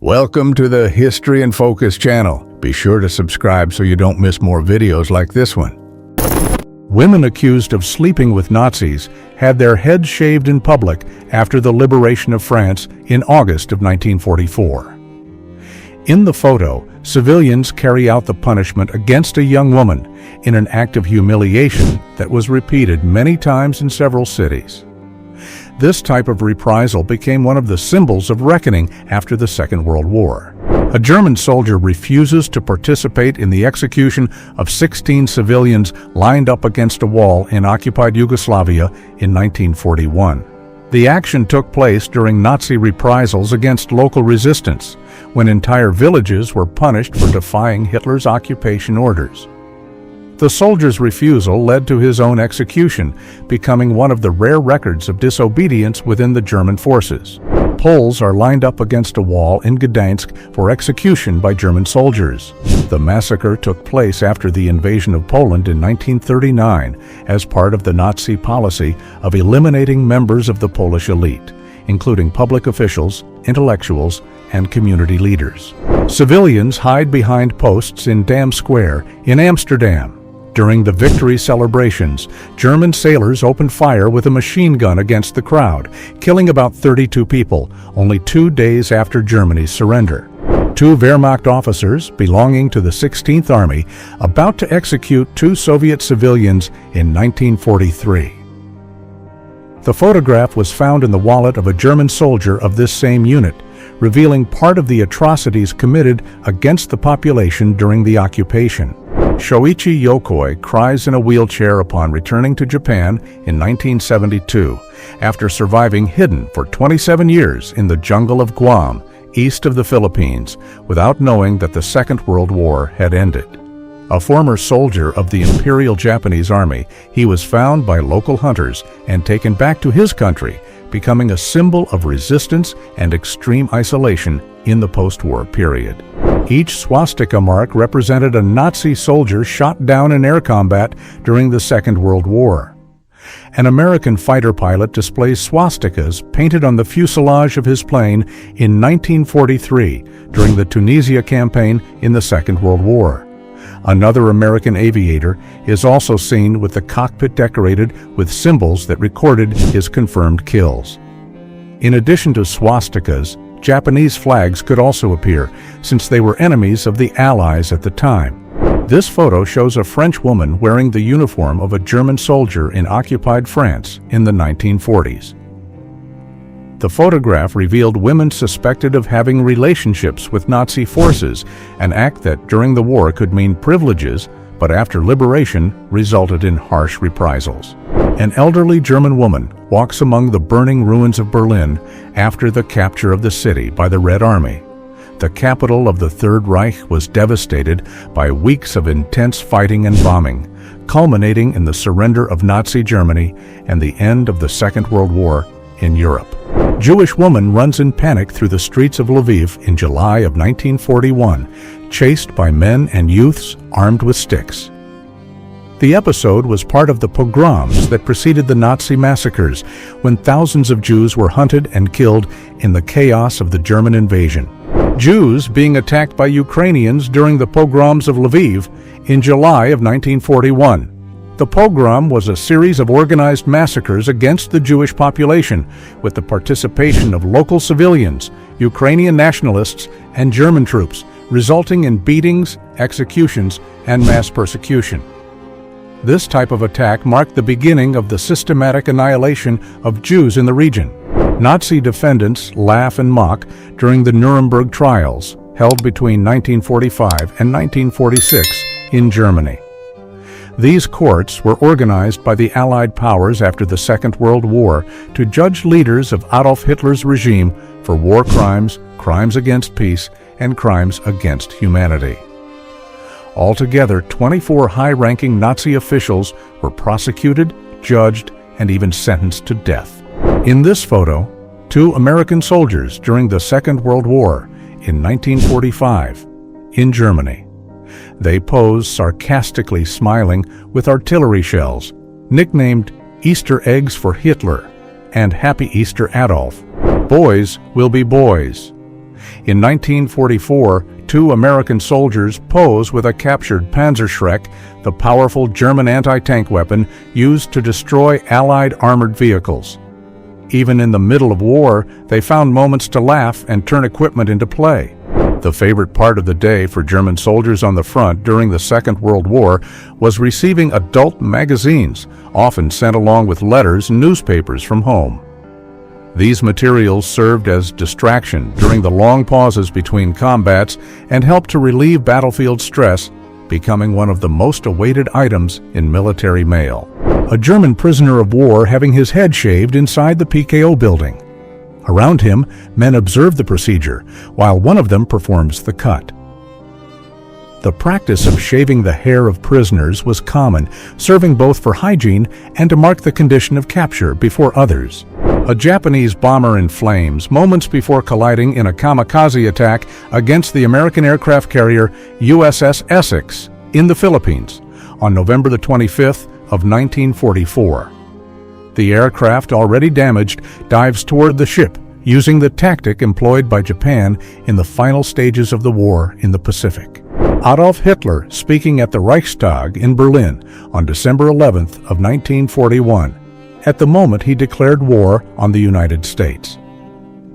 Welcome to the History in Focus channel. Be sure to subscribe so you don't miss more videos like this one. Women accused of sleeping with Nazis had their heads shaved in public after the liberation of France in August of 1944. In the photo, civilians carry out the punishment against a young woman in an act of humiliation that was repeated many times in several cities. This type of reprisal became one of the symbols of reckoning after the Second World War. A German soldier refuses to participate in the execution of 16 civilians lined up against a wall in occupied Yugoslavia in 1941. The action took place during Nazi reprisals against local resistance, when entire villages were punished for defying Hitler's occupation orders. The soldier's refusal led to his own execution, becoming one of the rare records of disobedience within the German forces. Poles are lined up against a wall in Gdansk for execution by German soldiers. The massacre took place after the invasion of Poland in 1939 as part of the Nazi policy of eliminating members of the Polish elite, including public officials, intellectuals, and community leaders. Civilians hide behind posts in Dam Square in Amsterdam. During the victory celebrations, German sailors opened fire with a machine gun against the crowd, killing about 32 people, only 2 days after Germany's surrender. 2 Wehrmacht officers belonging to the 16th Army about to execute 2 Soviet civilians in 1943. The photograph was found in the wallet of a German soldier of this same unit, revealing part of the atrocities committed against the population during the occupation. Shoichi Yokoi cries in a wheelchair upon returning to Japan in 1972, after surviving hidden for 27 years in the jungle of Guam, east of the Philippines, without knowing that the Second World War had ended. A former soldier of the Imperial Japanese Army, he was found by local hunters and taken back to his country, becoming a symbol of resistance and extreme isolation in the post-war period. Each swastika mark represented a Nazi soldier shot down in air combat during the Second World War. An American fighter pilot displays swastikas painted on the fuselage of his plane in 1943 during the Tunisia campaign in the Second World War. Another American aviator is also seen with the cockpit decorated with symbols that recorded his confirmed kills. In addition to swastikas, Japanese flags could also appear, since they were enemies of the Allies at the time. This photo shows a French woman wearing the uniform of a German soldier in occupied France in the 1940s. The photograph revealed women suspected of having relationships with Nazi forces, an act that during the war could mean privileges, but after liberation resulted in harsh reprisals. An elderly German woman walks among the burning ruins of Berlin after the capture of the city by the Red Army. The capital of the Third Reich was devastated by weeks of intense fighting and bombing, culminating in the surrender of Nazi Germany and the end of the Second World War in Europe. Jewish woman runs in panic through the streets of Lviv in July of 1941, chased by men and youths armed with sticks. The episode was part of the pogroms that preceded the Nazi massacres, when thousands of Jews were hunted and killed in the chaos of the German invasion. Jews being attacked by Ukrainians during the pogroms of Lviv in July of 1941. The pogrom was a series of organized massacres against the Jewish population, with the participation of local civilians, Ukrainian nationalists, and German troops, resulting in beatings, executions, and mass persecution. This type of attack marked the beginning of the systematic annihilation of Jews in the region. Nazi defendants laugh and mock during the Nuremberg trials, held between 1945 and 1946 in Germany. These courts were organized by the Allied powers after the Second World War to judge leaders of Adolf Hitler's regime for war crimes, crimes against peace, and crimes against humanity. Altogether, 24 high-ranking Nazi officials were prosecuted, judged, and even sentenced to death. In this photo, 2 American soldiers during the Second World War in 1945 in Germany. They pose sarcastically smiling with artillery shells, nicknamed Easter eggs for Hitler and Happy Easter Adolf. Boys will be boys. In 1944, two American soldiers pose with a captured Panzerschreck, the powerful German anti-tank weapon used to destroy Allied armored vehicles. Even in the middle of war, they found moments to laugh and turn equipment into play. The favorite part of the day for German soldiers on the front during the Second World War was receiving adult magazines, often sent along with letters and newspapers from home. These materials served as distraction during the long pauses between combats and helped to relieve battlefield stress, becoming one of the most awaited items in military mail. A German prisoner of war having his head shaved inside the PKO building. Around him, men observe the procedure, while one of them performs the cut. The practice of shaving the hair of prisoners was common, serving both for hygiene and to mark the condition of capture before others. A Japanese bomber in flames moments before colliding in a kamikaze attack against the American aircraft carrier USS Essex in the Philippines on November the 25th of 1944. The aircraft, already damaged, dives toward the ship, using the tactic employed by Japan in the final stages of the war in the Pacific. Adolf Hitler speaking at the Reichstag in Berlin on December 11th of 1941. At the moment he declared war on the United States.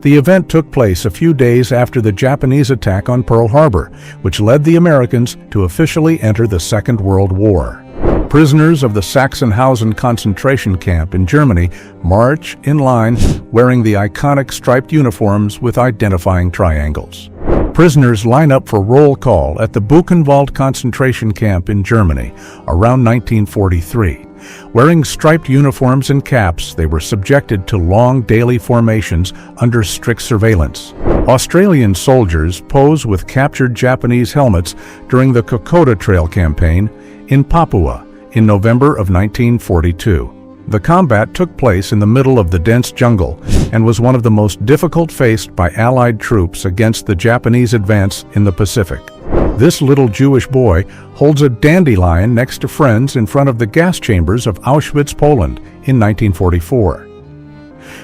The event took place a few days after the Japanese attack on Pearl Harbor, which led the Americans to officially enter the Second World War. Prisoners of the Sachsenhausen concentration camp in Germany march in line wearing the iconic striped uniforms with identifying triangles. Prisoners line up for roll call at the Buchenwald concentration camp in Germany around 1943. Wearing striped uniforms and caps, they were subjected to long daily formations under strict surveillance. Australian soldiers pose with captured Japanese helmets during the Kokoda Trail campaign in Papua in November of 1942. The combat took place in the middle of the dense jungle and was one of the most difficult faced by Allied troops against the Japanese advance in the Pacific. This little Jewish boy holds a dandelion next to friends in front of the gas chambers of Auschwitz, Poland in 1944.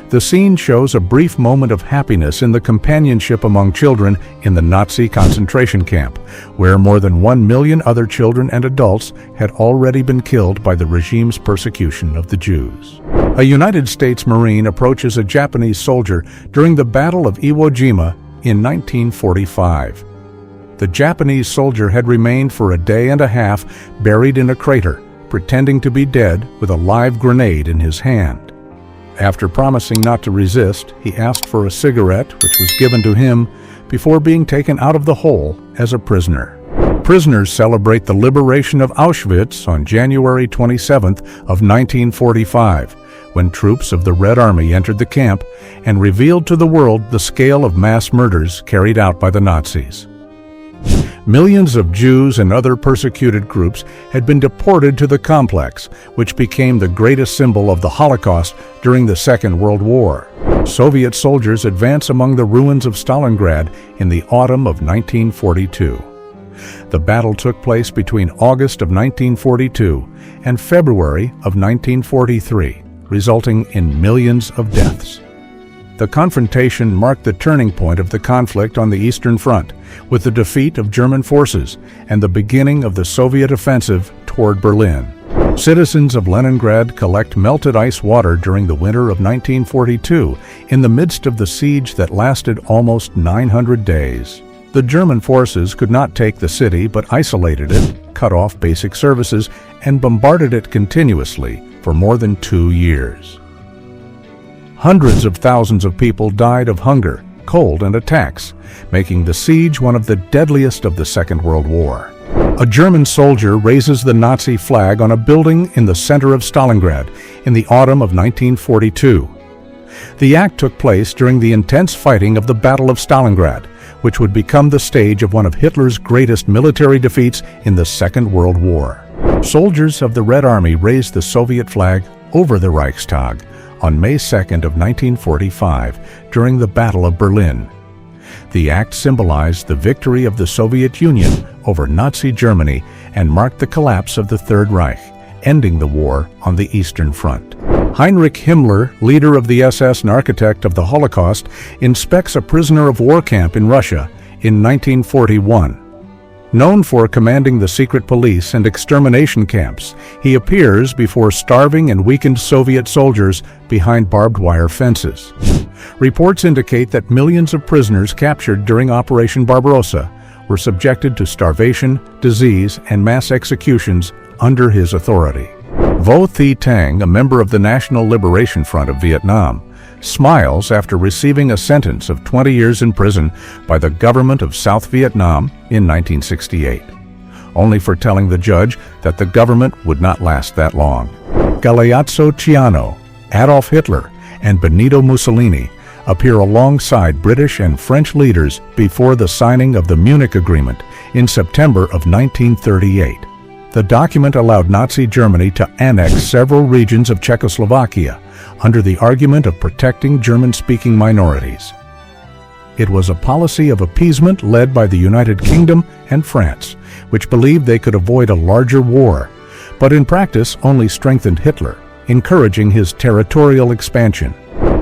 The scene shows a brief moment of happiness in the companionship among children in the Nazi concentration camp, where more than 1 million other children and adults had already been killed by the regime's persecution of the Jews. A United States Marine approaches a Japanese soldier during the Battle of Iwo Jima in 1945. The Japanese soldier had remained for a day and a half buried in a crater, pretending to be dead with a live grenade in his hand. After promising not to resist, he asked for a cigarette, which was given to him before being taken out of the hole as a prisoner. Prisoners celebrate the liberation of Auschwitz on January 27th of 1945, when troops of the Red Army entered the camp and revealed to the world the scale of mass murders carried out by the Nazis. Millions of Jews and other persecuted groups had been deported to the complex, which became the greatest symbol of the Holocaust during the Second World War. Soviet soldiers advance among the ruins of Stalingrad in the autumn of 1942. The battle took place between August of 1942 and February of 1943, resulting in millions of deaths. The confrontation marked the turning point of the conflict on the Eastern Front, with the defeat of German forces and the beginning of the Soviet offensive toward Berlin. Citizens of Leningrad collect melted ice water during the winter of 1942 in the midst of the siege that lasted almost 900 days. The German forces could not take the city but isolated it, cut off basic services, and bombarded it continuously for more than 2 years. Hundreds of thousands of people died of hunger, cold, and attacks, making the siege one of the deadliest of the Second World War. A German soldier raises the Nazi flag on a building in the center of Stalingrad in the autumn of 1942. The act took place during the intense fighting of the Battle of Stalingrad, which would become the stage of one of Hitler's greatest military defeats in the Second World War. Soldiers of the Red Army raised the Soviet flag over the Reichstag on May 2nd of 1945 during the Battle of Berlin. The act symbolized the victory of the Soviet Union over Nazi Germany and marked the collapse of the Third Reich, ending the war on the Eastern Front. Heinrich Himmler, leader of the SS and architect of the Holocaust, inspects a prisoner of war camp in Russia in 1941. Known for commanding the secret police and extermination camps, he appears before starving and weakened Soviet soldiers behind barbed wire fences. Reports indicate that millions of prisoners captured during Operation Barbarossa were subjected to starvation, disease, and mass executions under his authority. Vo Thi Tang, a member of the National Liberation Front of Vietnam, smiles after receiving a sentence of 20 years in prison by the government of South Vietnam in 1968, only for telling the judge that the government would not last that long. Galeazzo Ciano, Adolf Hitler, and Benito Mussolini appear alongside British and French leaders before the signing of the Munich Agreement in September of 1938. The document allowed Nazi Germany to annex several regions of Czechoslovakia under the argument of protecting German-speaking minorities. It was a policy of appeasement led by the United Kingdom and France, which believed they could avoid a larger war, but in practice only strengthened Hitler, encouraging his territorial expansion.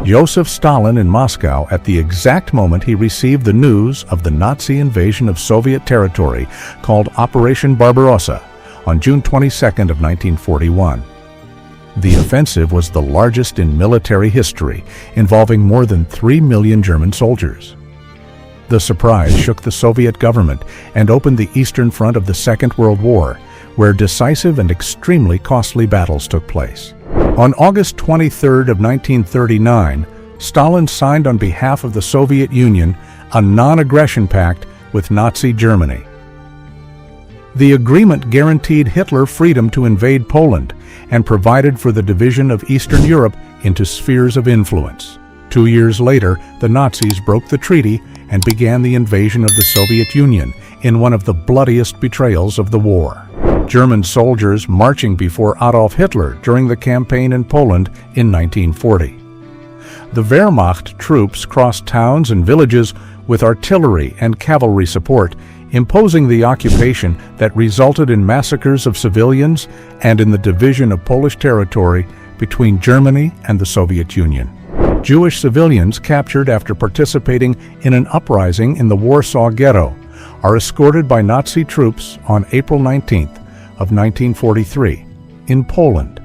Joseph Stalin in Moscow at the exact moment he received the news of the Nazi invasion of Soviet territory called Operation Barbarossa on June 22nd of 1941. The offensive was the largest in military history, involving more than 3 million German soldiers. The surprise shook the Soviet government and opened the Eastern Front of the Second World War, where decisive and extremely costly battles took place. On August 23rd of 1939, Stalin signed on behalf of the Soviet Union a non-aggression pact with Nazi Germany. The agreement guaranteed Hitler freedom to invade Poland and provided for the division of Eastern Europe into spheres of influence. 2 years later, the Nazis broke the treaty and began the invasion of the Soviet Union in one of the bloodiest betrayals of the war. German soldiers marching before Adolf Hitler during the campaign in Poland in 1940. The Wehrmacht troops crossed towns and villages with artillery and cavalry support, imposing the occupation that resulted in massacres of civilians and in the division of Polish territory between Germany and the Soviet Union. Jewish civilians captured after participating in an uprising in the Warsaw Ghetto are escorted by Nazi troops on April 19th of 1943 in Poland.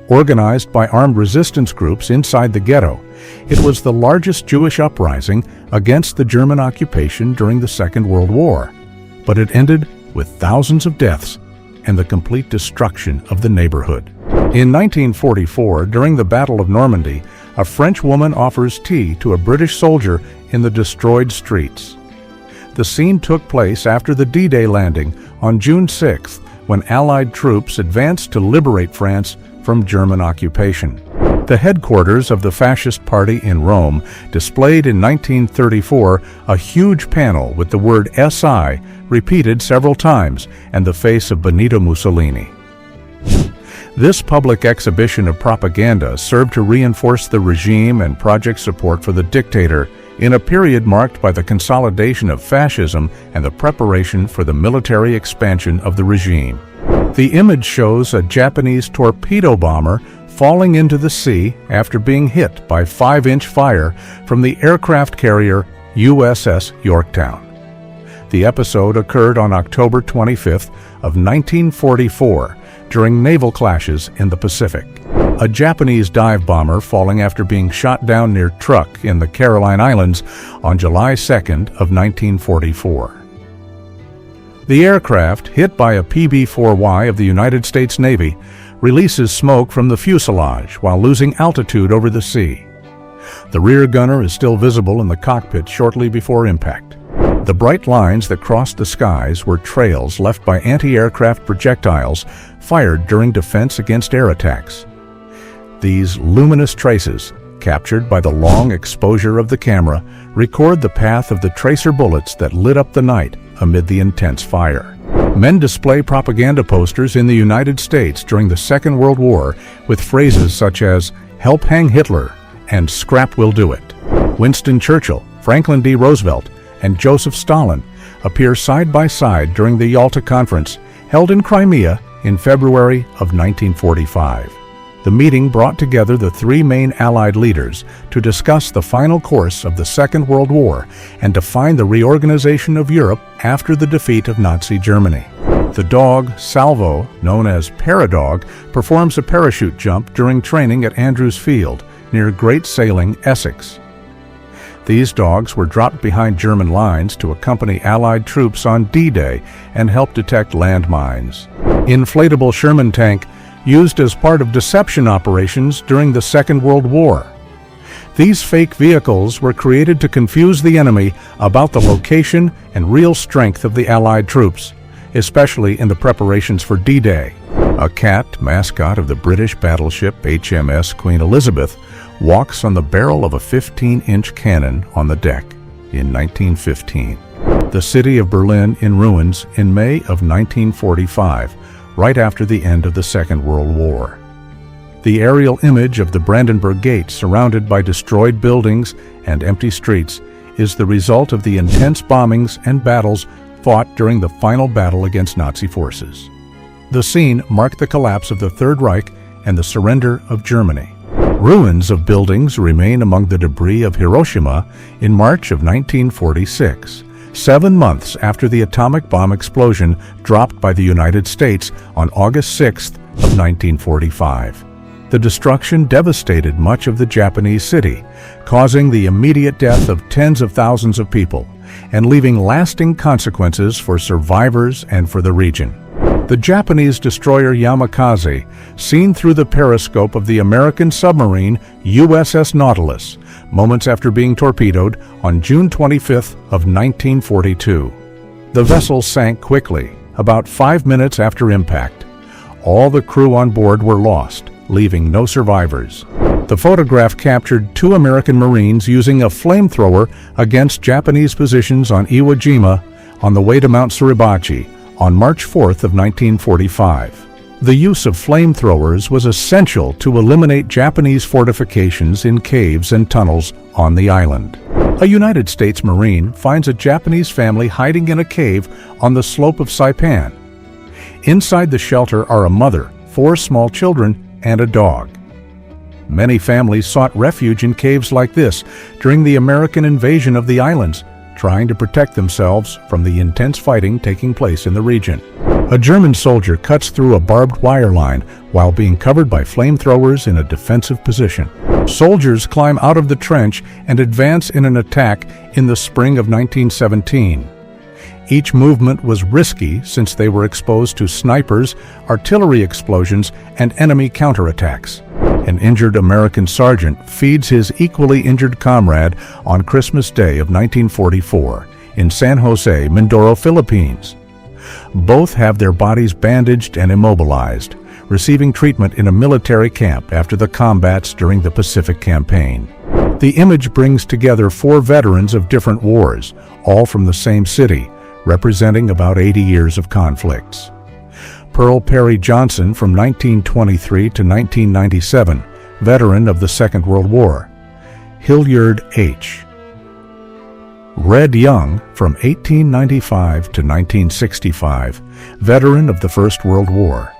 Organized by armed resistance groups inside the ghetto, it was the largest Jewish uprising against the German occupation during the Second World War, but it ended with thousands of deaths and the complete destruction of the neighborhood. In 1944, during the Battle of Normandy, a French woman offers tea to a British soldier in the destroyed streets. The scene took place after the D-Day landing on June 6th, when Allied troops advanced to liberate France from German occupation. The headquarters of the Fascist Party in Rome displayed in 1934 a huge panel with the word SI repeated several times and the face of Benito Mussolini. This public exhibition of propaganda served to reinforce the regime and project support for the dictator in a period marked by the consolidation of fascism and the preparation for the military expansion of the regime. The image shows a Japanese torpedo bomber falling into the sea after being hit by 5-inch fire from the aircraft carrier USS Yorktown. The episode occurred on October 25th of 1944 during naval clashes in the Pacific. A Japanese dive bomber falling after being shot down near Truk in the Caroline Islands on July 2nd of 1944. The aircraft, hit by a PB-4Y of the United States Navy, releases smoke from the fuselage while losing altitude over the sea. The rear gunner is still visible in the cockpit shortly before impact. The bright lines that crossed the skies were trails left by anti-aircraft projectiles fired during defense against air attacks. These luminous traces, captured by the long exposure of the camera, record the path of the tracer bullets that lit up the night amid the intense fire. Men display propaganda posters in the United States during the Second World War with phrases such as "Help hang Hitler" and "Scrap will do it." Winston Churchill, Franklin D. Roosevelt, and Joseph Stalin appear side by side during the Yalta Conference held in Crimea in February of 1945. The meeting brought together the three main Allied leaders to discuss the final course of the Second World War and define the reorganization of Europe after the defeat of Nazi Germany. The dog, Salvo, known as Paradog, performs a parachute jump during training at Andrews Field, near Great Sailing, Essex. These dogs were dropped behind German lines to accompany Allied troops on D-Day and help detect landmines. Inflatable Sherman tank used as part of deception operations during the Second World War. These fake vehicles were created to confuse the enemy about the location and real strength of the Allied troops, especially in the preparations for D-Day. A cat, mascot of the British battleship HMS Queen Elizabeth, walks on the barrel of a 15-inch cannon on the deck in 1915. The city of Berlin in ruins in May of 1945, right after the end of the Second World War. The aerial image of the Brandenburg Gate surrounded by destroyed buildings and empty streets is the result of the intense bombings and battles fought during the final battle against Nazi forces. The scene marked the collapse of the Third Reich and the surrender of Germany. Ruins of buildings remain among the debris of Hiroshima in March of 1946, 7 months after the atomic bomb explosion dropped by the United States on August 6th of 1945. The destruction devastated much of the Japanese city, causing the immediate death of tens of thousands of people and leaving lasting consequences for survivors and for the region. The Japanese destroyer Yamakaze, seen through the periscope of the American submarine USS Nautilus, moments after being torpedoed on June 25th of 1942. The vessel sank quickly, about 5 minutes after impact. All the crew on board were lost, leaving no survivors. The photograph captured 2 American Marines using a flamethrower against Japanese positions on Iwo Jima on the way to Mount Suribachi on March 4th of 1945. The use of flamethrowers was essential to eliminate Japanese fortifications in caves and tunnels on the island. A United States Marine finds a Japanese family hiding in a cave on the slope of Saipan. Inside the shelter are a mother, 4 small children, and a dog. Many families sought refuge in caves like this during the American invasion of the islands, trying to protect themselves from the intense fighting taking place in the region. A German soldier cuts through a barbed wire line while being covered by flamethrowers in a defensive position. Soldiers climb out of the trench and advance in an attack in the spring of 1917. Each movement was risky since they were exposed to snipers, artillery explosions, and enemy counterattacks. An injured American sergeant feeds his equally injured comrade on Christmas Day of 1944 in San Jose, Mindoro, Philippines. Both have their bodies bandaged and immobilized, receiving treatment in a military camp after the combats during the Pacific Campaign. The image brings together 4 veterans of different wars, all from the same city, representing about 80 years of conflicts. Pearl Perry Johnson from 1923 to 1997, veteran of the Second World War. Hilliard H. Red Young from 1895 to 1965, veteran of the First World War.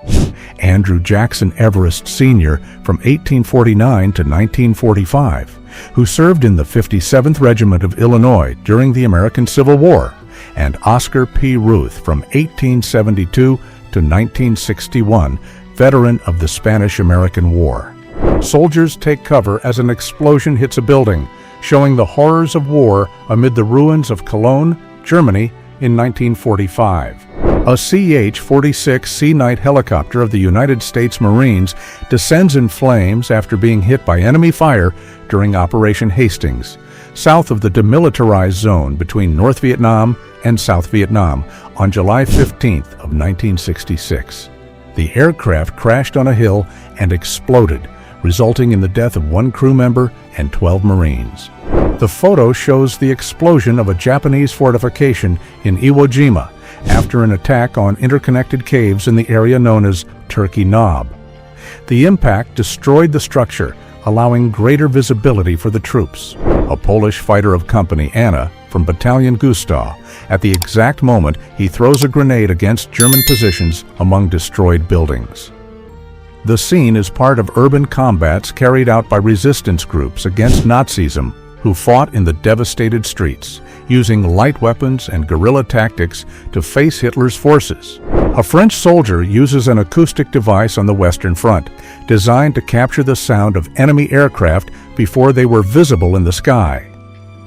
Andrew Jackson Everest Sr. from 1849 to 1945, who served in the 57th Regiment of Illinois during the American Civil War, and Oscar P. Ruth from 1872 to 1961, veteran of the Spanish-American War. Soldiers take cover as an explosion hits a building, showing the horrors of war amid the ruins of Cologne, Germany, in 1945. A CH-46 Sea Knight helicopter of the United States Marines descends in flames after being hit by enemy fire during Operation Hastings, south of the demilitarized zone between North Vietnam and South Vietnam on July 15th of 1966. The aircraft crashed on a hill and exploded, resulting in the death of 1 crew member and 12 Marines. The photo shows the explosion of a Japanese fortification in Iwo Jima after an attack on interconnected caves in the area known as Turkey Knob. The impact destroyed the structure, allowing greater visibility for the troops. A Polish fighter of Company Anna from Battalion Gustav, at the exact moment he throws a grenade against German positions among destroyed buildings. The scene is part of urban combats carried out by resistance groups against Nazism who fought in the devastated streets, using light weapons and guerrilla tactics to face Hitler's forces. A French soldier uses an acoustic device on the Western Front, designed to capture the sound of enemy aircraft before they were visible in the sky.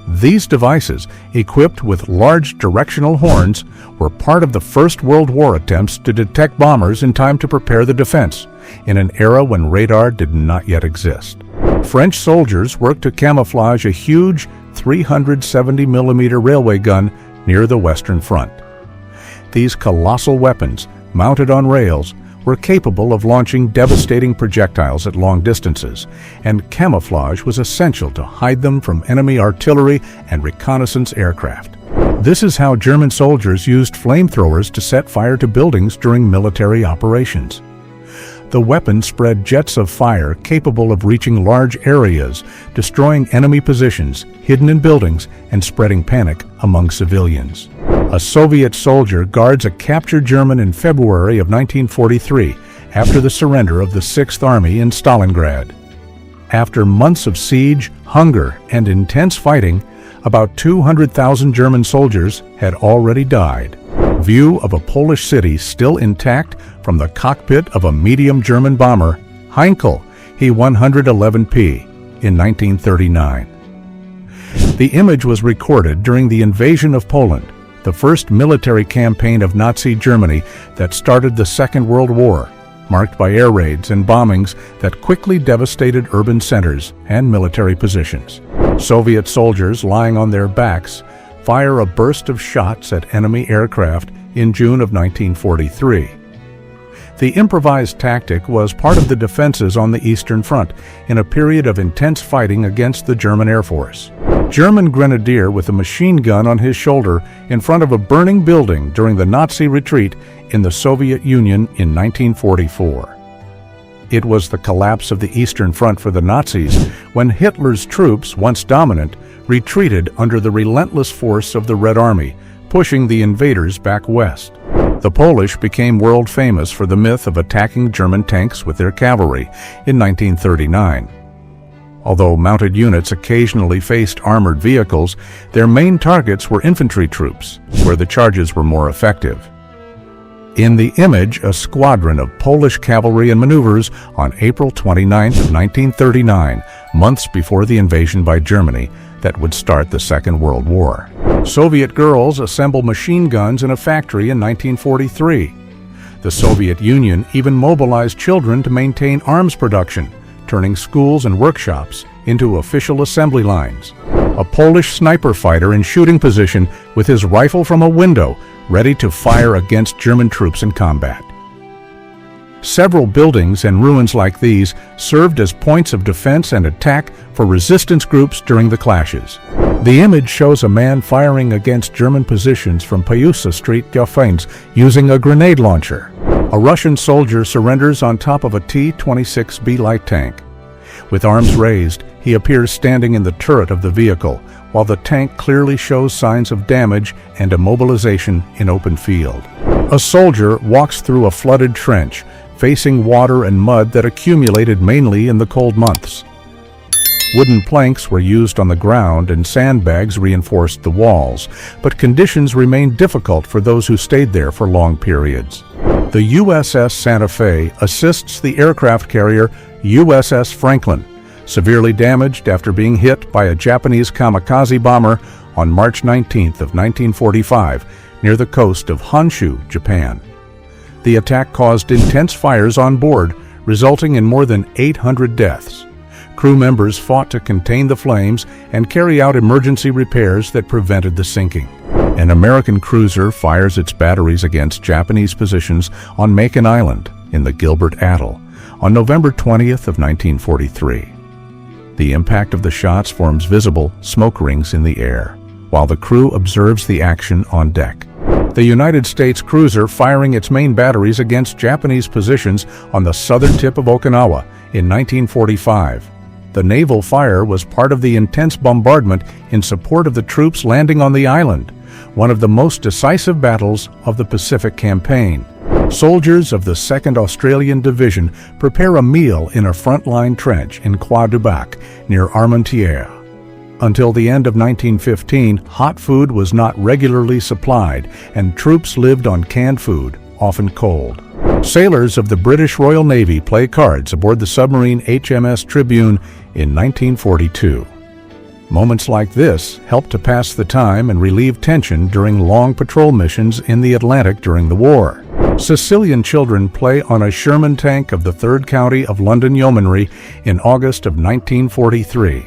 These devices, equipped with large directional horns, were part of the First World War attempts to detect bombers in time to prepare the defense, in an era when radar did not yet exist. French soldiers worked to camouflage a huge 370mm railway gun near the Western Front. These colossal weapons, mounted on rails, were capable of launching devastating projectiles at long distances, and camouflage was essential to hide them from enemy artillery and reconnaissance aircraft. This is how German soldiers used flamethrowers to set fire to buildings during military operations. The weapon spread jets of fire capable of reaching large areas, destroying enemy positions, hidden in buildings, and spreading panic among civilians. A Soviet soldier guards a captured German in February of 1943 after the surrender of the 6th Army in Stalingrad. After months of siege, hunger, and intense fighting, about 200,000 German soldiers had already died. View of a Polish city still intact from the cockpit of a medium German bomber, Heinkel He-111P, in 1939. The image was recorded during the invasion of Poland, the first military campaign of Nazi Germany that started the Second World War, marked by air raids and bombings that quickly devastated urban centers and military positions. Soviet soldiers lying on their backs fire a burst of shots at enemy aircraft in June of 1943. The improvised tactic was part of the defenses on the Eastern Front in a period of intense fighting against the German Air Force. German grenadier with a machine gun on his shoulder in front of a burning building during the Nazi retreat in the Soviet Union in 1944. It was the collapse of the Eastern Front for the Nazis when Hitler's troops, once dominant, retreated under the relentless force of the Red Army, pushing the invaders back west. The Polish became world famous for the myth of attacking German tanks with their cavalry in 1939. Although mounted units occasionally faced armored vehicles, their main targets were infantry troops, where the charges were more effective. In the image, a squadron of Polish cavalry and maneuvers on April 29, 1939, months before the invasion by Germany that would start the Second World War. Soviet girls assemble machine guns in a factory in 1943. The Soviet Union even mobilized children to maintain arms production, turning schools and workshops into official assembly lines. A Polish sniper fighter in shooting position with his rifle from a window, ready to fire against German troops in combat. Several buildings and ruins like these served as points of defense and attack for resistance groups during the clashes. The image shows a man firing against German positions from Piusa Street, Dauphins, using a grenade launcher. A Russian soldier surrenders on top of a T-26B light tank. With arms raised, he appears standing in the turret of the vehicle, while the tank clearly shows signs of damage and immobilization in open field. A soldier walks through a flooded trench, facing water and mud that accumulated mainly in the cold months. Wooden planks were used on the ground and sandbags reinforced the walls, but conditions remained difficult for those who stayed there for long periods. The USS Santa Fe assists the aircraft carrier USS Franklin, severely damaged after being hit by a Japanese kamikaze bomber on March 19th of 1945 near the coast of Honshu, Japan. The attack caused intense fires on board, resulting in more than 800 deaths. Crew members fought to contain the flames and carry out emergency repairs that prevented the sinking. An American cruiser fires its batteries against Japanese positions on Makin Island in the Gilbert Atoll on November 20th of 1943. The impact of the shots forms visible smoke rings in the air, while the crew observes the action on deck. The United States cruiser firing its main batteries against Japanese positions on the southern tip of Okinawa in 1945. The naval fire was part of the intense bombardment in support of the troops landing on the island, one of the most decisive battles of the Pacific Campaign. Soldiers of the 2nd Australian Division prepare a meal in a frontline trench in Croix du Bac near Armentières. Until the end of 1915, hot food was not regularly supplied, and troops lived on canned food, often cold. Sailors of the British Royal Navy play cards aboard the submarine HMS Tribune in 1942. Moments like this help to pass the time and relieve tension during long patrol missions in the Atlantic during the war. Sicilian children play on a Sherman tank of the 3rd County of London Yeomanry in August of 1943.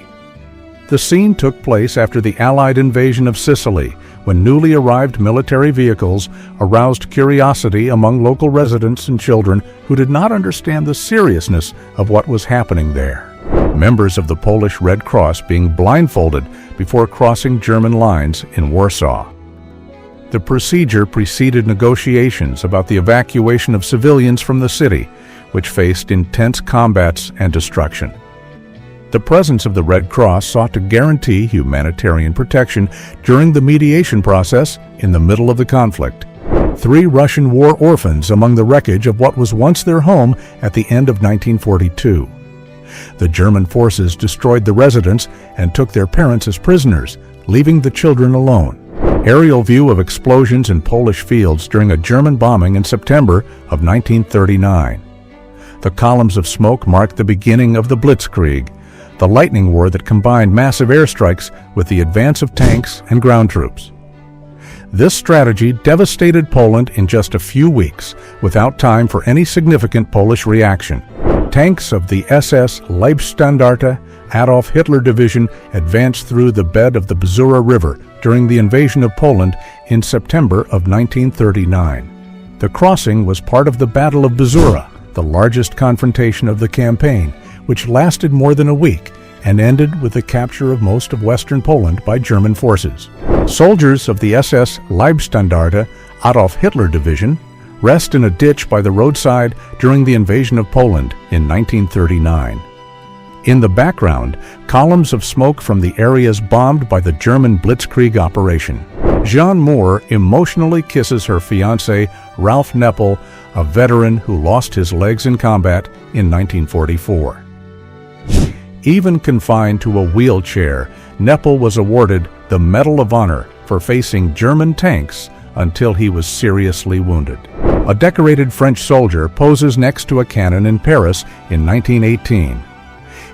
The scene took place after the Allied invasion of Sicily, when newly arrived military vehicles aroused curiosity among local residents and children who did not understand the seriousness of what was happening there. Members of the Polish Red Cross being blindfolded before crossing German lines in Warsaw. The procedure preceded negotiations about the evacuation of civilians from the city, which faced intense combats and destruction. The presence of the Red Cross sought to guarantee humanitarian protection during the mediation process in the middle of the conflict. 3 Russian war orphans among the wreckage of what was once their home at the end of 1942. The German forces destroyed the residence and took their parents as prisoners, leaving the children alone. Aerial view of explosions in Polish fields during a German bombing in September of 1939. The columns of smoke marked the beginning of the Blitzkrieg, the lightning war that combined massive airstrikes with the advance of tanks and ground troops. This strategy devastated Poland in just a few weeks, without time for any significant Polish reaction. Tanks of the SS Leibstandarte Adolf Hitler Division advanced through the bed of the Bzura River during the invasion of Poland in September of 1939. The crossing was part of the Battle of Bzura, the largest confrontation of the campaign, which lasted more than a week and ended with the capture of most of western Poland by German forces. Soldiers of the SS Leibstandarte Adolf Hitler Division rest in a ditch by the roadside during the invasion of Poland in 1939. In the background, columns of smoke from the areas bombed by the German Blitzkrieg operation. Jeanne Moore emotionally kisses her fiancé, Ralph Neppel, a veteran who lost his legs in combat in 1944. Even confined to a wheelchair, Neppel was awarded the Medal of Honor for facing German tanks until he was seriously wounded. A decorated French soldier poses next to a cannon in Paris in 1918.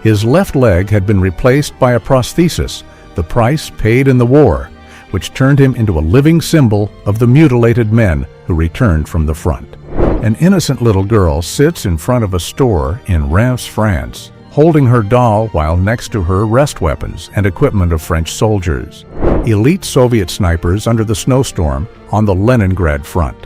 His left leg had been replaced by a prosthesis, the price paid in the war, which turned him into a living symbol of the mutilated men who returned from the front. An innocent little girl sits in front of a store in Reims, France, holding her doll while next to her rest weapons and equipment of French soldiers, elite Soviet snipers under the snowstorm on the Leningrad front.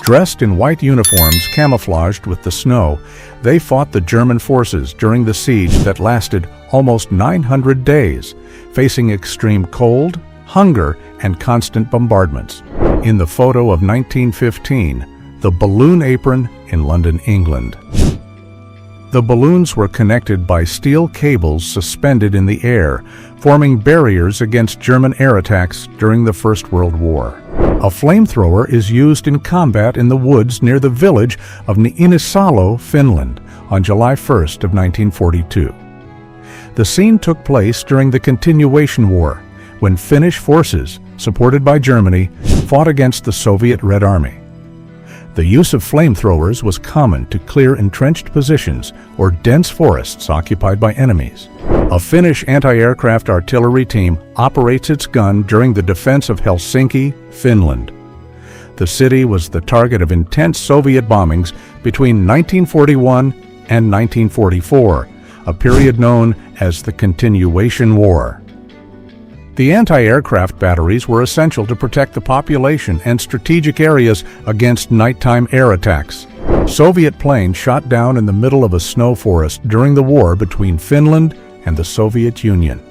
Dressed in white uniforms camouflaged with the snow, they fought the German forces during the siege that lasted almost 900 days, facing extreme cold, hunger, and constant bombardments. In the photo of 1915, the balloon apron in London, England. The balloons were connected by steel cables suspended in the air, forming barriers against German air attacks during the First World War. A flamethrower is used in combat in the woods near the village of Niinisalo, Finland, on July 1st of 1942. The scene took place during the Continuation War, when Finnish forces, supported by Germany, fought against the Soviet Red Army. The use of flamethrowers was common to clear entrenched positions or dense forests occupied by enemies. A Finnish anti-aircraft artillery team operates its gun during the defense of Helsinki, Finland. The city was the target of intense Soviet bombings between 1941 and 1944, a period known as the Continuation War. The anti-aircraft batteries were essential to protect the population and strategic areas against nighttime air attacks. Soviet planes shot down in the middle of a snow forest during the war between Finland and the Soviet Union.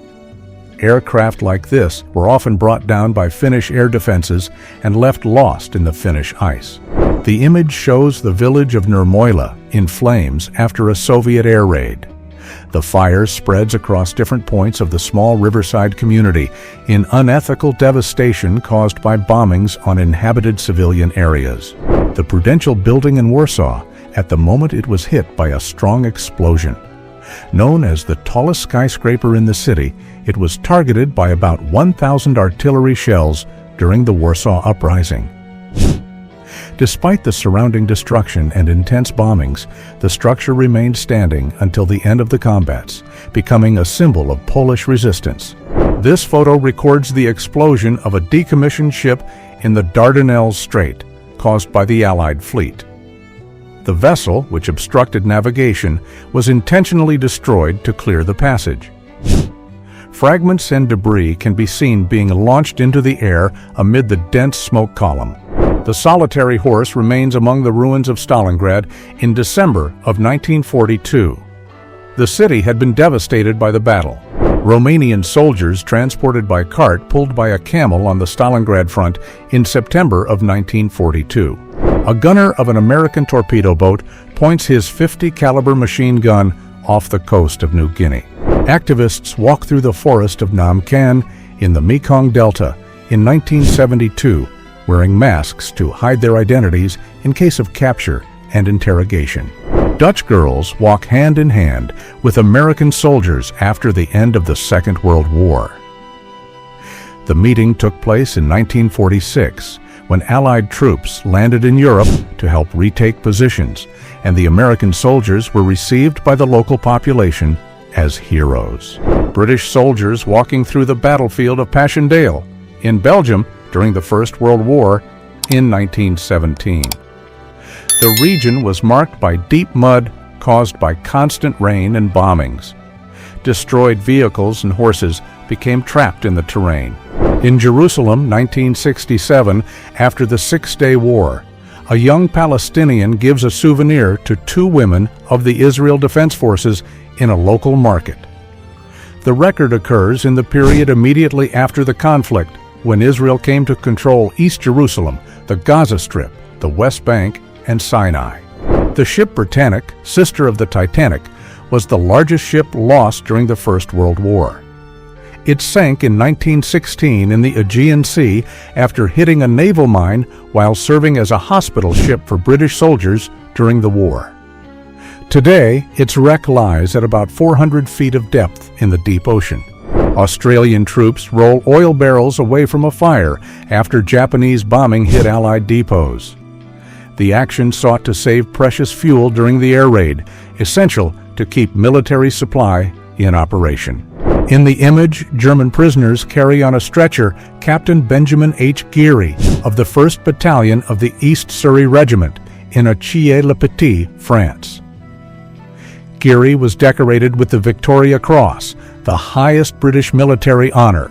Aircraft like this were often brought down by Finnish air defenses and left lost in the Finnish ice. The image shows the village of Nurmoila in flames after a Soviet air raid. The fire spreads across different points of the small riverside community in unethical devastation caused by bombings on inhabited civilian areas. the Prudential building in Warsaw, at the moment it was hit by a strong explosion. Known as the tallest skyscraper in the city, it was targeted by about 1,000 artillery shells during the Warsaw Uprising. Despite the surrounding destruction and intense bombings, the structure remained standing until the end of the combats, becoming a symbol of Polish resistance. This photo records the explosion of a decommissioned ship in the Dardanelles Strait, caused by the Allied fleet. The vessel, which obstructed navigation, was intentionally destroyed to clear the passage. Fragments and debris can be seen being launched into the air amid the dense smoke column. The solitary horse remains among the ruins of Stalingrad in December of 1942. The city had been devastated by the battle. Romanian soldiers transported by cart pulled by a camel on the Stalingrad front in September of 1942. A gunner of an American torpedo boat points his .50 caliber machine gun off the coast of New Guinea. Activists walk through the forest of Nam Can in the Mekong Delta in 1972, wearing masks to hide their identities in case of capture and interrogation. Dutch girls walk hand in hand with American soldiers after the end of the Second World War. The meeting took place in 1946, when Allied troops landed in Europe to help retake positions, and the American soldiers were received by the local population as heroes. British soldiers walking through the battlefield of Passchendaele in Belgium during the First World War in 1917. The region was marked by deep mud caused by constant rain and bombings. Destroyed vehicles and horses became trapped in the terrain. In Jerusalem, 1967, after the Six-Day War, a young Palestinian gives a souvenir to two women of the Israel Defense Forces in a local market. The record occurs in the period immediately after the conflict, when Israel came to control East Jerusalem, the Gaza Strip, the West Bank, and Sinai. The ship Britannic, sister of the Titanic, was the largest ship lost during the First World War. It sank in 1916 in the Aegean Sea after hitting a naval mine while serving as a hospital ship for British soldiers during the war. Today, its wreck lies at about 400 feet of depth in the deep ocean. Australian troops roll oil barrels away from a fire after Japanese bombing hit Allied depots. The action sought to save precious fuel during the air raid, essential to keep military supply in operation. In the image, German prisoners carry on a stretcher Captain Benjamin H. Geary of the 1st Battalion of the East Surrey Regiment in Achille-le-Petit, France. Geary was decorated with the Victoria Cross, the highest British military honor.